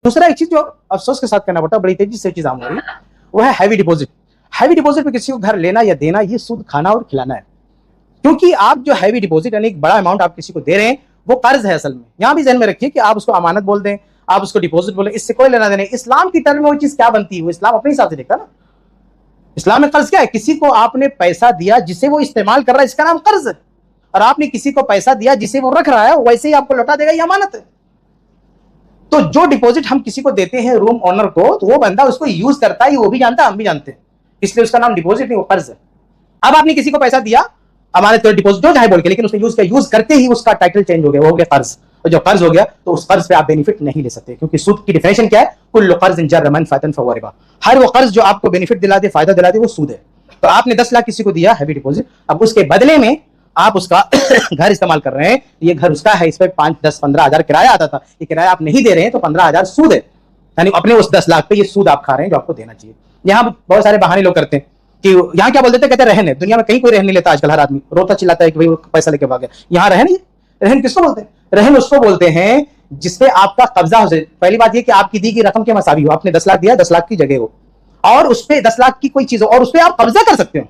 दूसरा एक चीज जो अफसोस के साथ करना पड़ता है, बड़ी तेजी से चीज आम हो रही है, वो है हैवी डिपॉजिट। हैवी डिपॉजिट पे किसी को घर लेना या देना, ये सूद खाना और खिलाना है। क्योंकि आप जो हैवी डिपॉजिट यानी एक बड़ा अमाउंट आप किसी को दे रहे हैं, वो कर्ज है असल में। यहां भी ध्यान में रखिए कि आप उसको अमानत बोल दें, आप उसको डिपॉजिट बोले, इससे कोई लेना देना। इस्लाम की टर्म में वो चीज क्या बनती है, वो इस्लाम अपने हिसाब से देखता ना। इस्लाम में कर्ज क्या है? किसी को आपने पैसा दिया जिसे वो इस्तेमाल कर रहा है, इसका नाम कर्ज है। और आपने किसी को पैसा दिया जिसे वो रख रहा है, वैसे ही आपको लौटा देगा, ये अमानत है। तो जो डिपॉजिट हम किसी को देते हैं रूम ओनर को, तो वो बंदा उसको यूज करता है, वो भी जानता है, हम भी जानते हैं, इसलिए उसका नाम डिपॉजिट नहीं, वो कर्ज है। अब आपने किसी को पैसा दिया अमानत तो डिपॉजिट जो चाहे बोल के, लेकिन उसने यूज किया, यूज करते ही उसका टाइटल चेंज हो गया, वो हो गया कर्ज। और जो कर्ज हो गया तो उस कर्ज पे आप बेनिफिट नहीं ले सकते, क्योंकि सूद की डिफिनेशन क्या है? कुल्लु कर्ज़िन जर्र मनफ़अतन फहुव रिबा। हर वो कर्ज जो आपको बेनिफिट दिला दे, फायदा दिला दे, वो सूद है। तो आपने 10 लाख किसी को दिया हैवी डिपॉजिट, अब उसके बदले में आप उसका घर इस्तेमाल कर रहे हैं, ये घर उसका है, इस पे 5, 10, 15 हजार किराया आता था, ये किराया आप नहीं दे रहे हैं, तो 15 हजार सूद है। यानी अपने उस 10 लाख पे ये सूद आप खा रहे हैं जो आपको देना चाहिए। यहाँ बहुत सारे बहाने लोग करते हैं कि यहाँ क्या बोल देते हैं, कहते हैं रहन है। दुनिया में कहीं कोई रहन नहीं लेता आजकल, हर आदमी रोता चिल्लाता है कि भाई पैसा लेके भाग गया। यहाँ रहन, रहन किसको बोलते हैं? रहन उसको बोलते हैं जिसपे आपका कब्जा हो जाए। पहली बात ये कि आपकी दी की रकम के मसावी हो, आपने 10 लाख दिया, 10 लाख की जगह हो, और उस पे 10 लाख की कोई चीज हो, और उस पे आप कब्जा कर सकते हो।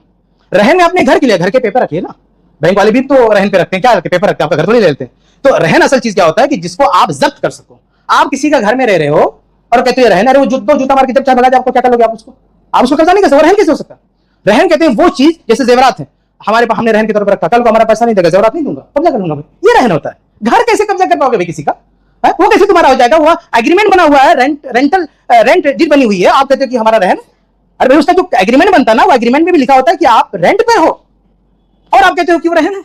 रहन में अपने घर के लिए, घर के पेपर रखिए ना, बैंक वाले भी तो रहन पे रखते हैं, क्या रखते? पेपर रखते हैं, आपका घर तो नहीं ले लेते। तो रहन असल चीज क्या होता है कि जिसको आप जब्त कर सको। आप किसी का घर में रह रहे हो और कहते हो रहन, अरे वो जूता मार के जब चाहे भगा जाए, आपको क्या करोगे? आप उसको कब्जा नहीं कर सकते। रहन कैसे हो सकता? रहन कहते हैं वो चीज, जैसे जेवरात है हमारे पास, हमने रहन के तौर पर रखा, कल को हमारा पैसा नहीं देगा, जेवरात नहीं दूंगा, कब्जा कर लूंगा, ये रहन होता है। घर कैसे कब्जा कर पाओगे भाई किसी का? वो कैसे तुम्हारा हो जाएगा? वो एग्रीमेंट बना हुआ है, रेंट डीड बनी हुई है, आप कहते हो कि हमारा रहन। अरे भाई उसका जो एग्रीमेंट बनता है ना, वो एग्रीमेंट में भी लिखा होता है कि आप रेंट पे हो, और आप कहते हो कि वो रहन है।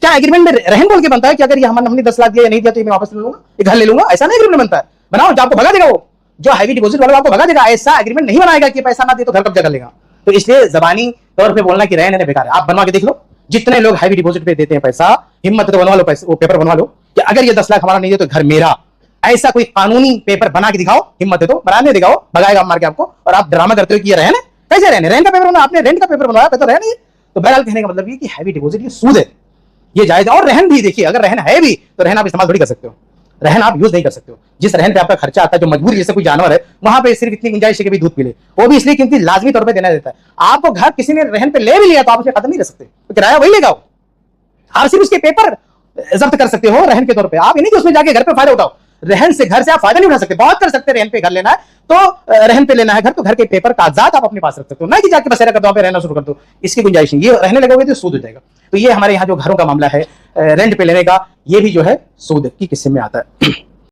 क्या एग्रीमेंट में रहन बोल के बनता है कि अगर ये हमने 10 लाख दिया या नहीं दिया तो ये मैं वापस ले लूंगा, ये घर ले लूंगा? ऐसा नहीं एग्रीमेंट बनता है। बनाओ जो आपको भगा देगा, वो जो हैवी डिपॉजिट वाला आपको भगा देगा, ऐसा एग्रीमेंट नहीं बनाएगा कि पैसा ना दे तो घर कब्जा कर लेगा। तो इसलिए जबानी तौर पे बोलना कि रहन है बेकार है। आप बनवा के देख लो, जितने लोग हैवी डिपॉजिट पे देते हैं पैसा, हिम्मत तो बनवा लो, पैसे वो पेपर बनवा लो कि अगर ये 10 लाख हमारा नहीं दे तो घर मेरा। ऐसा कोई कानूनी पेपर बना के दिखाओ, हिम्मत है तो बनाने दिखाओ, भगाएगा मार के आपको। और आप ड्रामा करते हो कि ये रहन है, कैसे रहन है? रहन का पेपर बना, आपने रेंट का पेपर बनवाया, तो रहन है। तो बहरहाल कहने का मतलब ये कि हैवी डिपॉजिट ये सूद है, ये जायज। और रहन भी देखिए, अगर रहन है भी तो रहन आप इस्तेमाल थोड़ी कर सकते हो, रहन आप यूज नहीं कर सकते हो। जिस रहन पे आपका खर्चा आता है, जो मजबूरी जैसे कोई जानवर है, वहां पे सिर्फ इतनी गुंजाइश है कि भी दूध पी ले, वो भी इसलिए क्योंकि लाजमी तौर पे देना देता है। आपको घर किसी ने रहन पे ले भी लिया तो आप उसे खत्म नहीं कर सकते, तो किराया वही लेगा। आप सिर्फ उसके पेपर जब्त कर सकते हो रहन के तौर पे, आप ये नहीं कि उसमें जाके घर पे फायदा उठाओ। रहन से घर से आप फायदा नहीं उठा सकते, बहुत कर सकते। रहन पे घर लेना है तो रहन पे लेना है घर, तो घर के पेपर कागजात आप अपने पास रख सकते हो, ना कि जाके बसेरा कर दो, पे रहना शुरू कर दो, इसकी गुंजाइश नहीं। ये रहने लगोगे तो सूद हो जाएगा। तो ये हमारे यहाँ जो घरों का मामला है रेंट पे लेने का, ये भी जो है सूद की किस्म में आता है।